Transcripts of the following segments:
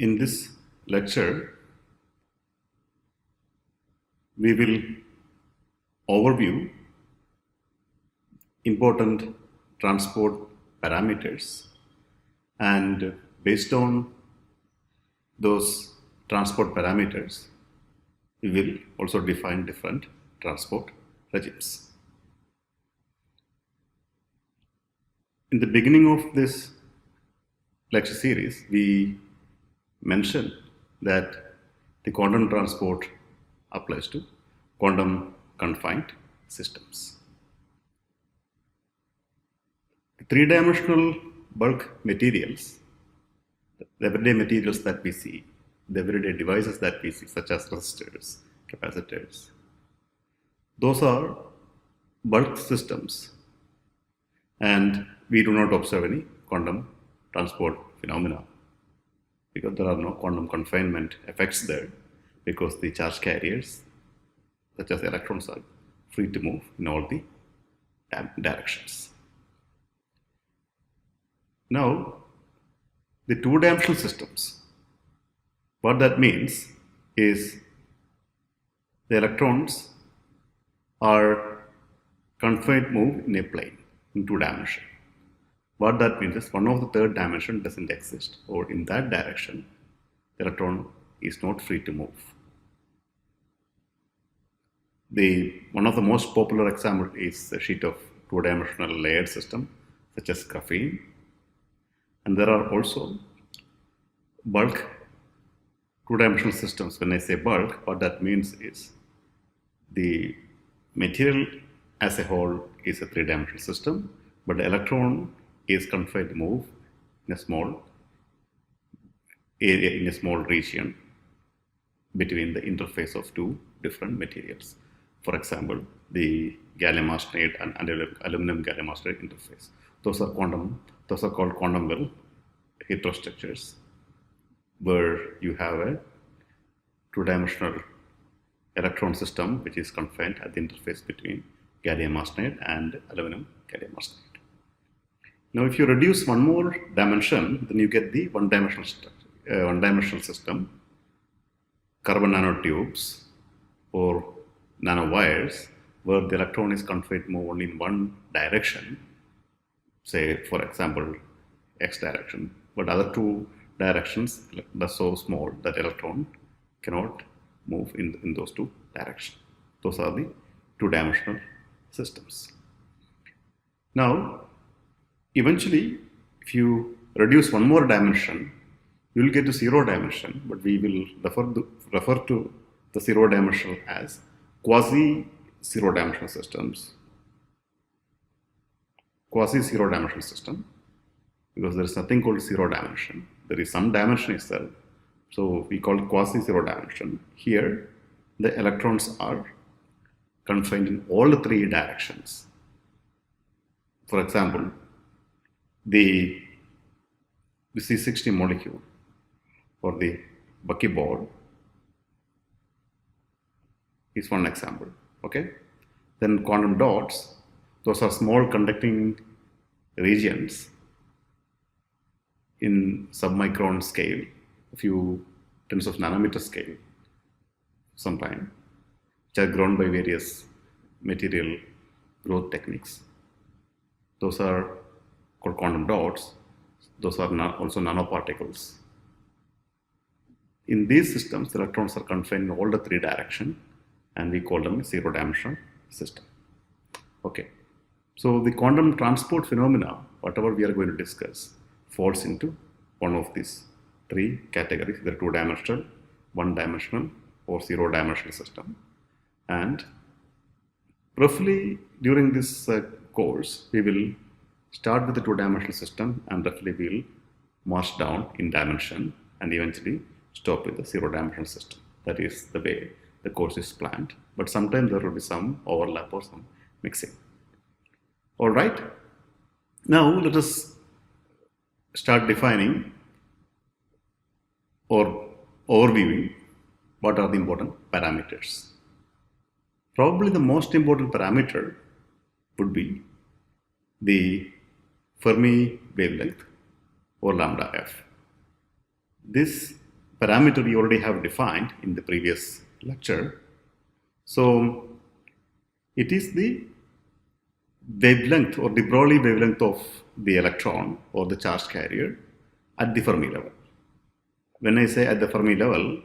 In this lecture, we will overview important transport parameters, and based on those transport parameters, we will also define different transport regimes. In the beginning of this lecture series, we mentioned that the quantum transport applies to quantum confined systems. The three-dimensional bulk materials, the everyday materials that we see, the everyday devices that we see, such as resistors, capacitors, those are bulk systems, and we do not observe any quantum transport phenomena because there are no quantum confinement effects there, because the charge carriers, such as electrons, are free to move in all the directions. Now, the two-dimensional systems, what that means is the electrons are confined to move in a plane in two dimensions. What that means is one of the third dimension doesn't exist, or in that direction, the electron is not free to move. One of the most popular example is a sheet of two-dimensional layered system, such as graphene. And there are also bulk two-dimensional systems. When I say bulk, what that means is the material as a whole is a three-dimensional system, but the electron is confined to move in a small area, in a small region between the interface of two different materials. For example, the gallium arsenide and aluminum gallium arsenide interface. Those are called quantum well heterostructures, where you have a two-dimensional electron system which is confined at the interface between gallium arsenide and aluminum gallium arsenide. Now, if you reduce one more dimension, then you get the one-dimensional system, carbon nanotubes or nanowires, where the electron is confined to move only in one direction, say, for example, x direction, but other two directions are so small that electron cannot move in those two directions. Those are the two-dimensional systems. Now, eventually, if you reduce one more dimension, you will get to zero dimension, but we will refer to the zero dimensional as quasi-zero dimensional systems. Quasi-zero dimensional system, because there is nothing called zero dimension. There is some dimension itself, so we call it quasi-zero dimension. Here, the electrons are confined in all the three directions. For example, the C60 molecule or the buckyball is one example. Okay, then quantum dots, those are small conducting regions in submicron scale, a few tens of nanometer scale, sometime, which are grown by various material growth techniques. Those are called quantum dots. Those are also nanoparticles. In these systems, the electrons are confined in all the three directions, and we call them a zero-dimensional system. Okay, so the quantum transport phenomena, whatever we are going to discuss, falls into one of these three categories, either two-dimensional, one-dimensional, or zero-dimensional system. And roughly during this course, we will start with the two-dimensional system, and roughly we will march down in dimension and eventually stop with the zero-dimensional system. That is the way the course is planned, but sometimes there will be some overlap or some mixing. All right, now let us start defining or overviewing what are the important parameters. Probably the most important parameter would be the Fermi wavelength or lambda f. This parameter we already have defined in the previous lecture. So it is the wavelength or de Broglie wavelength of the electron or the charge carrier at the Fermi level. When I say at the Fermi level,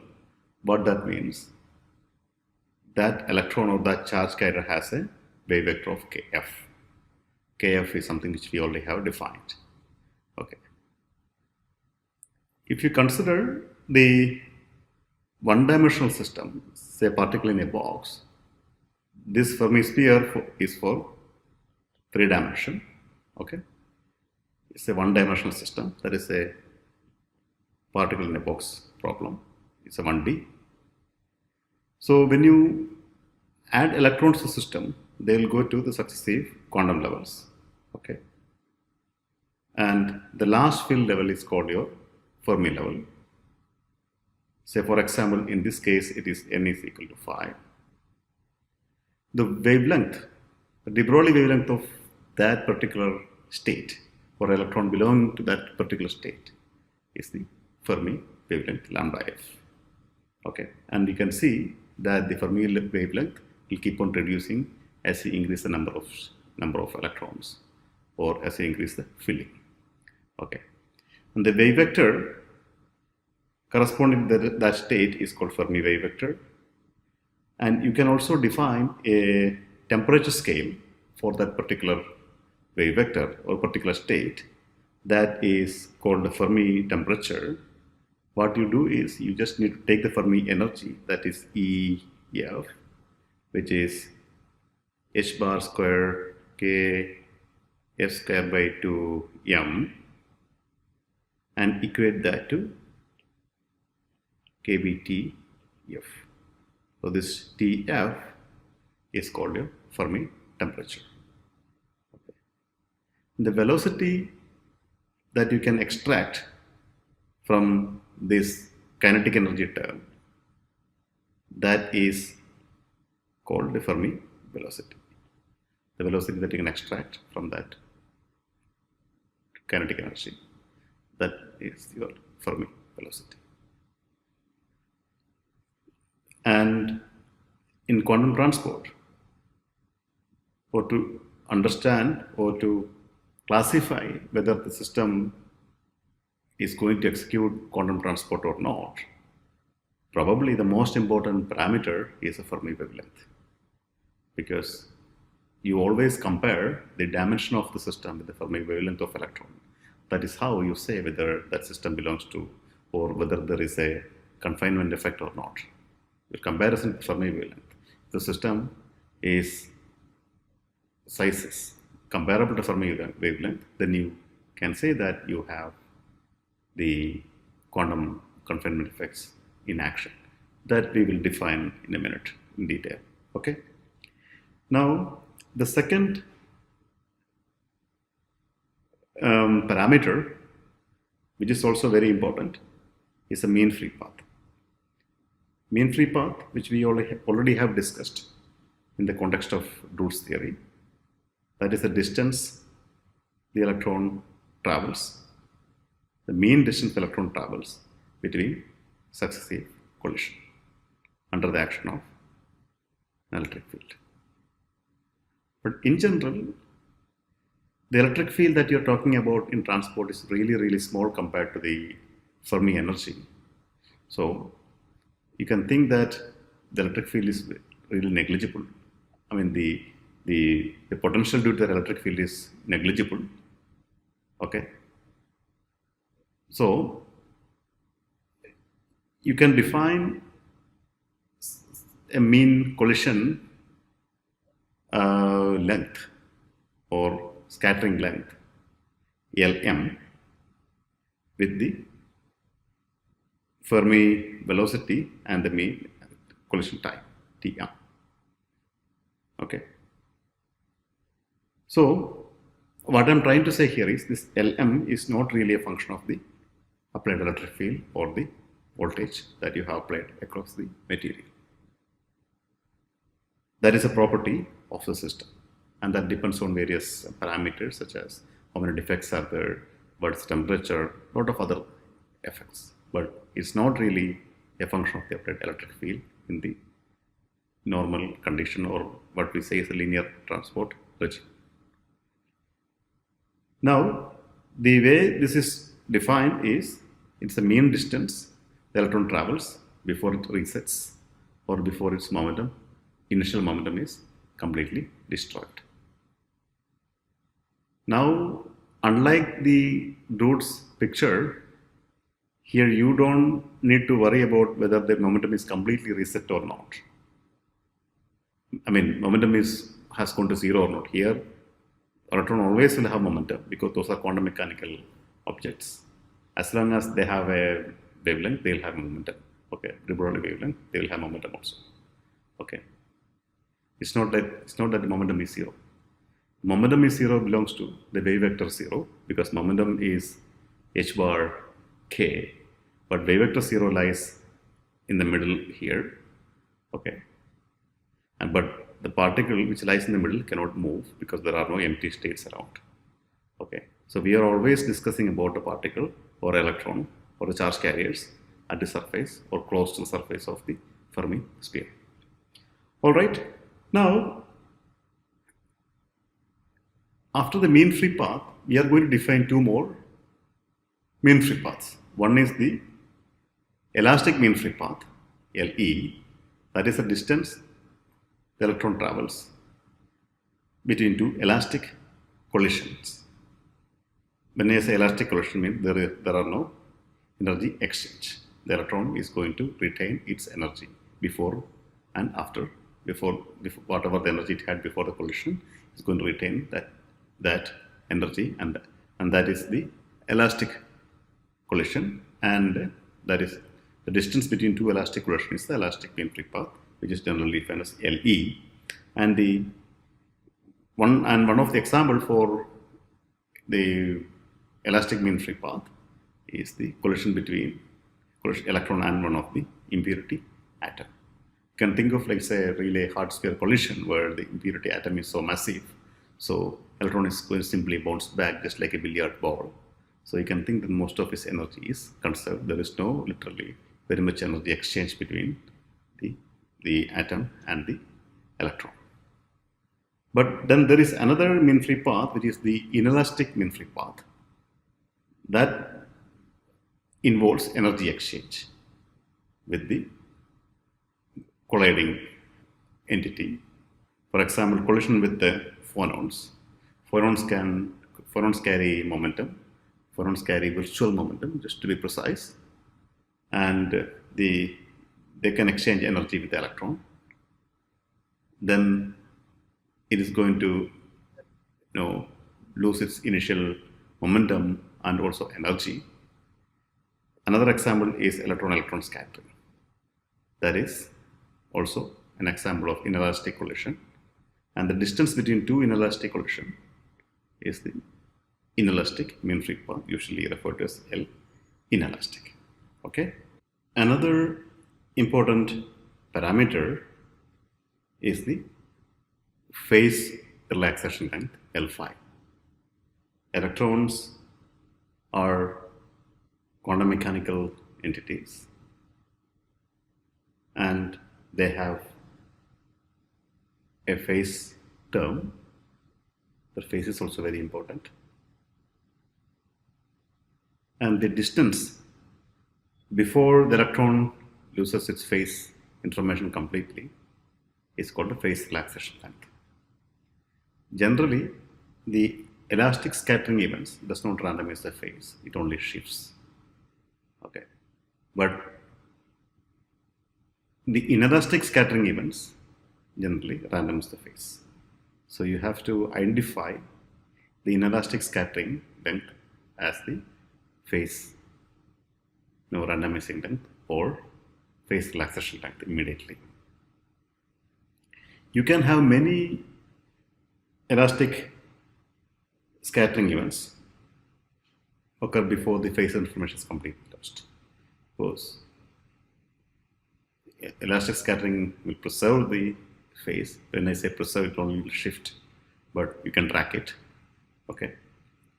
what that means, that electron or that charge carrier has a wave vector of kf. Kf is something which we already have defined. Okay. If you consider the one-dimensional system, say particle in a box, this Fermi sphere is for 3 dimension. Okay, it's a one-dimensional system. That is a particle in a box problem. It's a 1D. So when you add electrons to the system, they will go to the successive quantum levels. Okay, and the last field level is called your Fermi level. Say for example, in this case, it is n is equal to 5. The wavelength, the de Broglie wavelength of that particular state or electron belonging to that particular state is the Fermi wavelength lambda f. Okay, and you can see that the Fermi wavelength will keep on reducing as you increase the number of electrons or as you increase the filling. Okay, and the wave vector corresponding to that state is called Fermi wave vector, and you can also define a temperature scale for that particular wave vector or particular state that is called the Fermi temperature. What you do is you just need to take the Fermi energy, that is EF, which is h bar square k f square by 2 m, and equate that to kBTF. So this TF is called your Fermi temperature. Okay. The velocity that you can extract from this kinetic energy term, that is called the Fermi velocity. The velocity that you can extract from that kinetic energy, that is your Fermi velocity. And in quantum transport, or to understand or to classify whether the system is going to execute quantum transport or not, probably the most important parameter is a Fermi wavelength, because you always compare the dimension of the system with the Fermi wavelength of electron. That is how you say whether that system belongs to, or whether there is a confinement effect or not. Your comparison to Fermi wavelength. If the system is sizes comparable to Fermi wavelength, then you can say that you have the quantum confinement effects in action. That we will define in a minute in detail. Okay. Now, the second parameter, which is also very important, is a mean free path. Mean free path, which we already have discussed in the context of Drude's theory, that is the distance the electron travels, the mean distance the electron travels between successive collision under the action of an electric field. But in general, the electric field that you're talking about in transport is really, really small compared to the Fermi energy. So you can think that the electric field is really negligible. I mean, the potential due to the electric field is negligible. Okay. So you can define a mean collision length or scattering length Lm with the Fermi velocity and the mean collision time Tm. Okay. So what I'm trying to say here is this Lm is not really a function of the applied electric field or the voltage that you have applied across the material. That is a property of the system, and that depends on various parameters such as how many defects are there, what's temperature, a lot of other effects. But it's not really a function of the applied electric field in the normal condition, or what we say is a linear transport regime. Now, the way this is defined is, it's the mean distance the electron travels before it resets or before its momentum, initial momentum is completely destroyed. Now, unlike the Drude's picture, here you don't need to worry about whether the momentum is completely reset or not. I mean, momentum has gone to zero or not. Here, electron always will have momentum because those are quantum mechanical objects. As long as they have a wavelength, they'll have momentum. Okay, de Broglie wavelength, they will have momentum also. Okay, it's not that the momentum is zero. Momentum is zero belongs to the wave vector zero because momentum is h bar k, but wave vector zero lies in the middle here. Okay, but the particle which lies in the middle cannot move because there are no empty states around. Okay, so we are always discussing about a particle or electron or the charge carriers at the surface or close to the surface of the Fermi sphere. All right, now after the mean free path, we are going to define two more mean free paths. One is the elastic mean free path, LE, that is the distance the electron travels between two elastic collisions. When I say elastic collision, means there are no energy exchange. The electron is going to retain its energy before and after. Before whatever the energy it had before the collision is going to retain that energy, and that is the elastic collision, and that is the distance between two elastic collisions is the elastic mean free path, which is generally defined as LE. And one of the example for the elastic mean free path is the collision between electron and one of the impurity atom. You can think of, like, say, a really hard sphere collision where the impurity atom is so massive, so electron is going to simply bounce back just like a billiard ball. So you can think that most of its energy is conserved. There is no literally very much energy exchange between the atom and the electron. But then there is another mean free path, which is the inelastic mean free path. That involves energy exchange with the colliding entity. For example, collision with the phonons. Phonons carry momentum. Phonons carry virtual momentum, just to be precise, and they can exchange energy with the electron. Then it is going to lose its initial momentum and also energy. Another example is electron-electron scattering. That is also an example of inelastic collision. And the distance between two inelastic collisions is the inelastic mean free path, usually referred to as L inelastic. Okay. Another important parameter is the phase relaxation length, L phi. Electrons are quantum mechanical entities, and they have a phase term. The phase is also very important. And the distance before the electron loses its phase information completely is called the phase relaxation length. Generally, the elastic scattering events does not randomize the phase, it only shifts. Okay, but the inelastic scattering events generally randomize the phase. So you have to identify the inelastic scattering length as the phase randomizing length or phase relaxation length immediately. You can have many elastic scattering events occur before the phase information is completely lost. Suppose elastic scattering will preserve the phase. When I say preserve, it only will shift, but you can track it. Okay.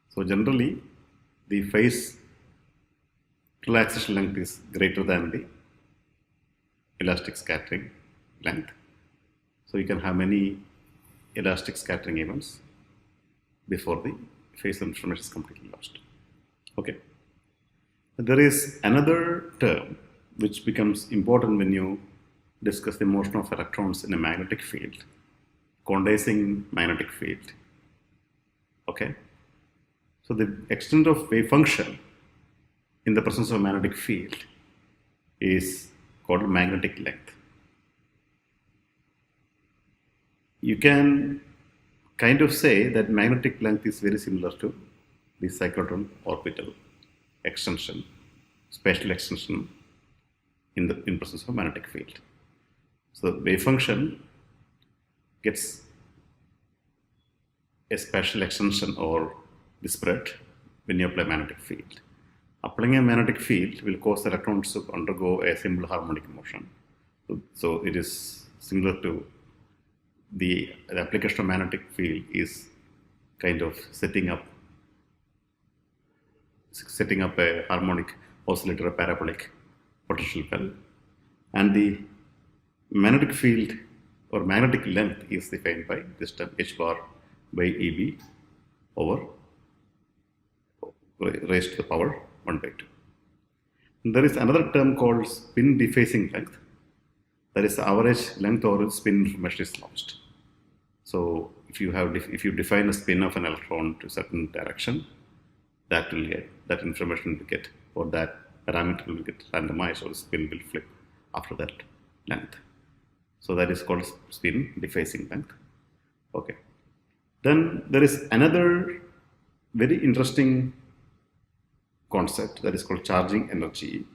So generally, the phase relaxation length is greater than the elastic scattering length. So you can have many elastic scattering events before the phase information is completely lost. Okay. There is another term which becomes important when you discuss the motion of electrons in a magnetic field, condensing magnetic field. Okay. So the extent of wave function in the presence of a magnetic field is called magnetic length. You can kind of say that magnetic length is very similar to the cyclotron orbital extension, spatial extension in presence of magnetic field. So the wave function gets a spatial extension or the spread when you apply magnetic field. Applying a magnetic field will cause the electrons to undergo a simple harmonic motion. So it is similar to the application of magnetic field is kind of setting up a harmonic oscillator, a parabolic potential well, and the magnetic field or magnetic length is defined by this term h bar by EB over raised to the power 1 by 2. And there is another term called spin defacing length. That is the average length or spin information is lost. So if you define a spin of an electron to a certain direction, that information will get, or that parameter will get randomized, or the spin will flip after that length. So that is called spin defacing length. Okay. Then there is another very interesting concept that is called charging energy.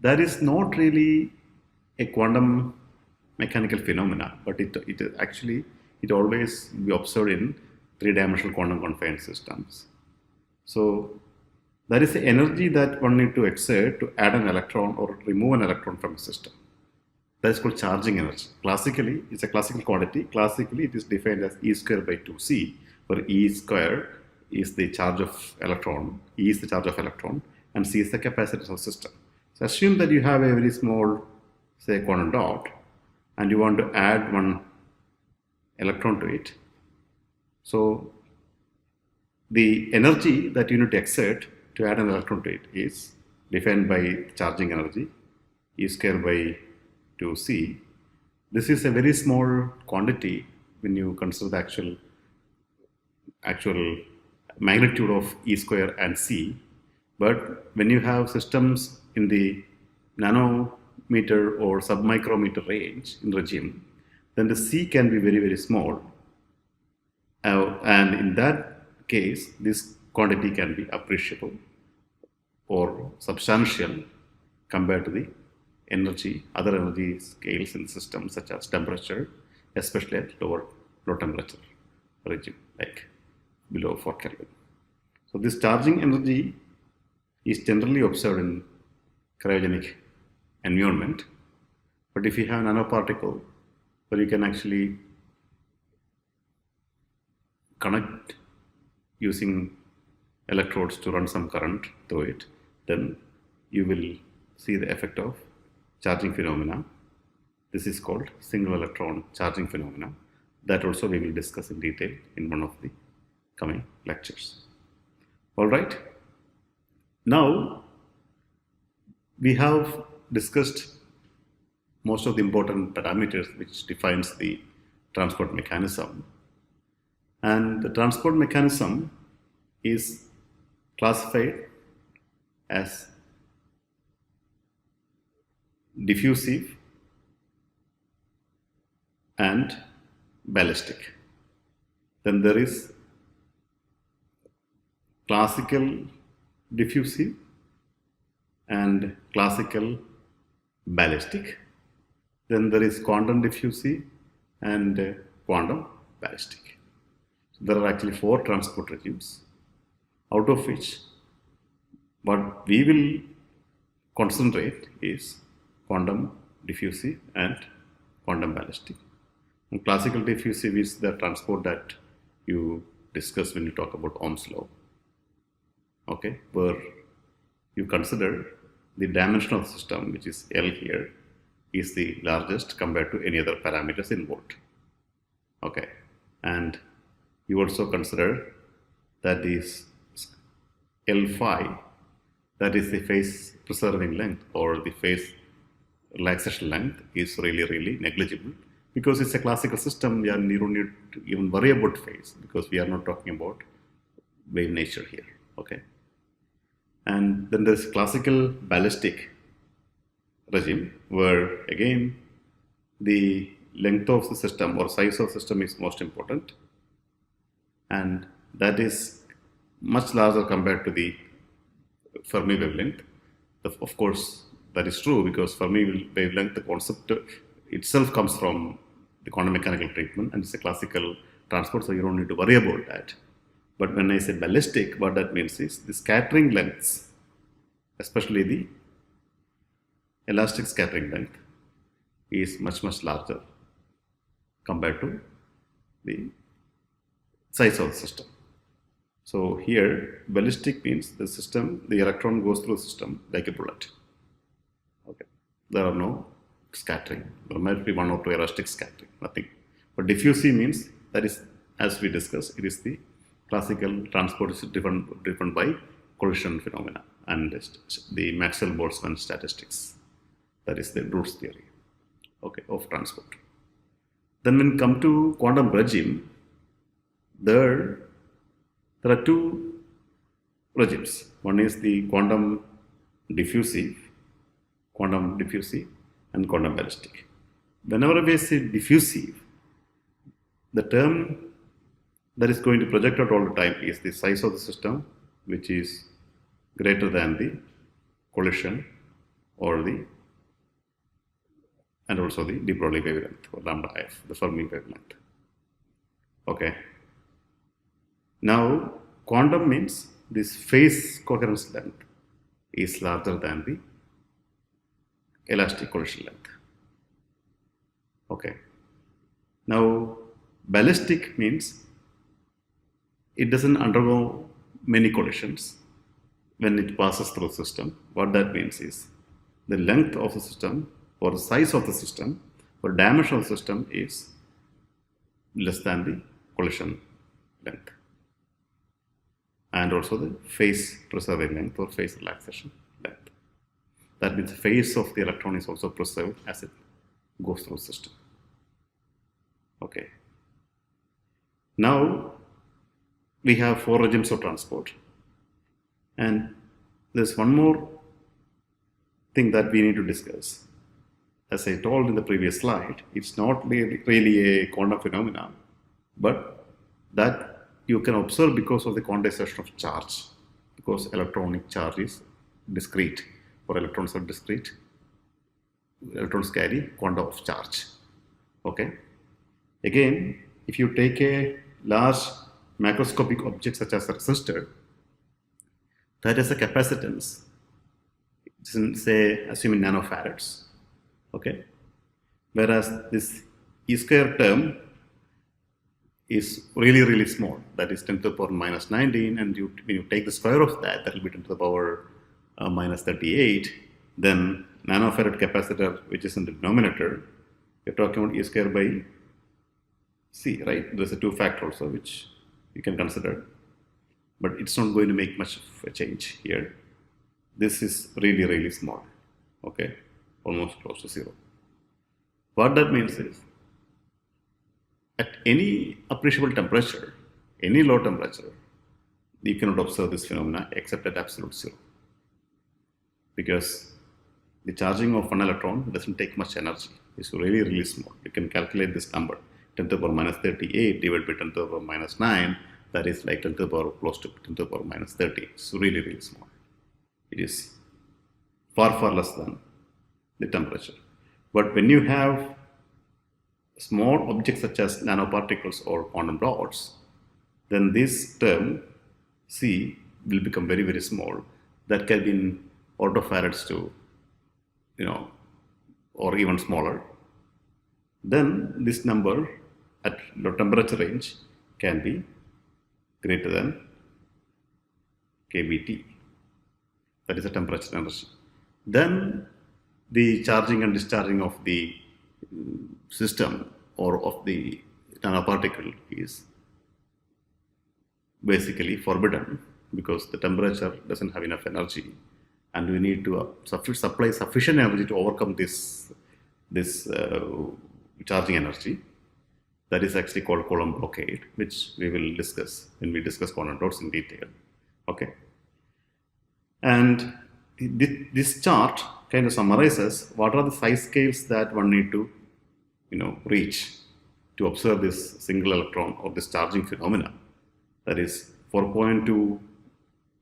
That is not really a quantum mechanical phenomena, but it always be observed in three-dimensional quantum confined systems. So that is the energy that one need to exert to add an electron or remove an electron from a system. That is called charging energy. Classically, it's a classical quantity. Classically, it is defined as E square by 2c, where E square is the charge of electron, E is the charge of electron, and C is the capacitance of the system. So assume that you have a very small, say, quantum dot, and you want to add one electron to it. So the energy that you need to exert to add an electron to it is defined by charging energy, E square by 2c. This is a very small quantity when you consider the actual magnitude of E square and c. But when you have systems in the nanometer or submicrometer range in regime, then the c can be very, very small. And in that case, this quantity can be appreciable or substantial compared to the other energy scales in systems such as temperature, especially at low temperature regime, like below 4 Kelvin. So this charging energy is generally observed in cryogenic environment. But if you have nanoparticle, where you can actually connect using electrodes to run some current through it, then you will see the effect of charging phenomena. This is called single electron charging phenomena. That also we will discuss in detail in one of the coming lectures. All right. Now we have discussed most of the important parameters which defines the transport mechanism. And the transport mechanism is classified as diffusive and ballistic. Then there is classical diffusive and classical ballistic. Then there is quantum diffusive and quantum ballistic. So there are actually 4 transport regimes, out of which what we will concentrate is quantum diffusive and quantum ballistic. And classical diffusive is the transport that you discuss when you talk about Ohm's law. Okay, where you consider the dimension of the system, which is L here, is the largest compared to any other parameters involved. Okay, and you also consider that is L phi, that is the phase preserving length or the phase relaxation length, is really negligible because it's a classical system and you don't need to even worry about phase because we are not talking about wave nature here. Okay, and then there's classical ballistic regime where again the length of the system or size of the system is most important, and that is much larger compared to the Fermi wavelength. Of course, that is true because Fermi wavelength, the concept itself comes from the quantum mechanical treatment and it's a classical transport, so you don't need to worry about that. But when I say ballistic, what that means is the scattering lengths, especially the elastic scattering length, is much larger compared to the size of the system. So here, ballistic means the system, the electron goes through the system like a bullet. Okay, there are no scattering. There might be one or two elastic scattering, nothing. But diffusive means that is, as we discussed, it is the classical transport is driven by collision phenomena and the Maxwell-Boltzmann statistics. That is the Drude's theory, okay, of transport. Then when we come to quantum regime, there are two regimes. One is the quantum diffusive and quantum ballistic. Whenever we say diffusive, the term that is going to project out all the time is the size of the system, which is greater than the collision or and also the de Broglie wavelength or lambda f, the Fermi wavelength. Okay. Now, quantum means this phase coherence length is larger than the elastic collision length. Okay. Now, ballistic means it doesn't undergo many collisions when it passes through the system. What that means is the length of the system or the size of the system or dimension of the system is less than the collision length, and also the phase preserving length or phase relaxation length. That means the phase of the electron is also preserved as it goes through the system. Okay. Now we have four regimes of transport, and there's one more thing that we need to discuss. As I told in the previous slide, it's not really a quantum phenomenon, but that you can observe because of the quantization of charge, because electronic charge is discrete, or electrons are discrete. Electrons carry quanta of charge. Okay. Again, if you take a large macroscopic object such as a resistor, that has a capacitance, say, assuming nanofarads. Okay. Whereas this E square term is really small, that is 10 to the power minus 19, and when you take the square of that, that will be 10 to the power minus 38. Then nanofarad capacitor, which is in the denominator, you're talking about E square by C, right? There's a two factor also, which you can consider, but it's not going to make much of a change here. This is really small, okay, almost close to zero. What that means is, at any appreciable temperature, any low temperature, you cannot observe this phenomena except at absolute zero, because the charging of one electron doesn't take much energy. It's really small. You can calculate this number, 10 to the power minus 38 divided by 10 to the power minus 9, that is like 10 to the power close to 10 to the power minus 30. It's really small. It is far less than the temperature. But when you have small objects such as nanoparticles or quantum dots, then this term C will become very small. That can be in orthofarads to, or even smaller. Then this number at low temperature range can be greater than kBT. that is a temperature energy. Then the charging and discharging of the system or of the nanoparticle is basically forbidden because the temperature doesn't have enough energy, and we need to supply sufficient energy to overcome this charging energy. That is actually called Coulomb blockade, which we will discuss when we discuss quantum dots in detail. Okay, and this chart kind of summarizes what are the size scales that one need to reach to observe this single electron or this charging phenomena. That is 4.2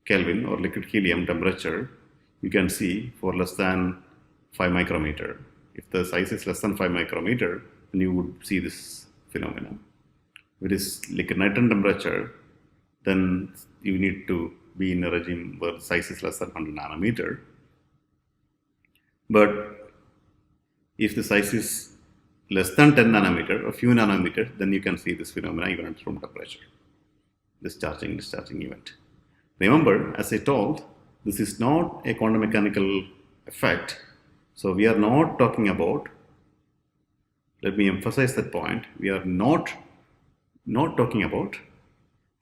Kelvin or liquid helium temperature. You can see for less than 5 micrometer. If the size is less than 5 micrometer, then you would see this phenomenon. If it is liquid nitrogen temperature, then you need to be in a regime where the size is less than 100 nanometer. But if the size is less than 10 nanometer, a few nanometer, then you can see this phenomena even at room temperature, this charging discharging event. Remember, as I told, this is not a quantum mechanical effect. So we are not talking about, let me emphasize that point, we are not talking about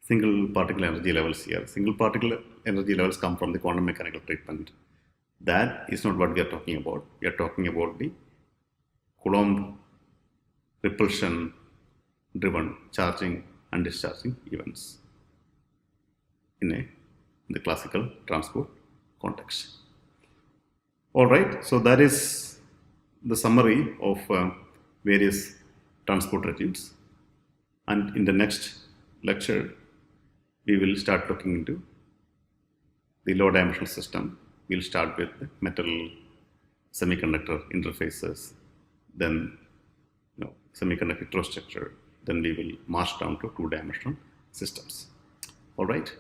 single particle energy levels here. Single particle energy levels come from the quantum mechanical treatment. That is not what we are talking about. We are talking about the Coulomb repulsion driven charging and discharging events in the classical transport context. All right, so that is the summary of various transport regimes, and in the next lecture we will start looking into the low dimensional system. We'll start with metal semiconductor interfaces, then semiconductor heterostructure, then we will march down to two-dimensional systems. All right.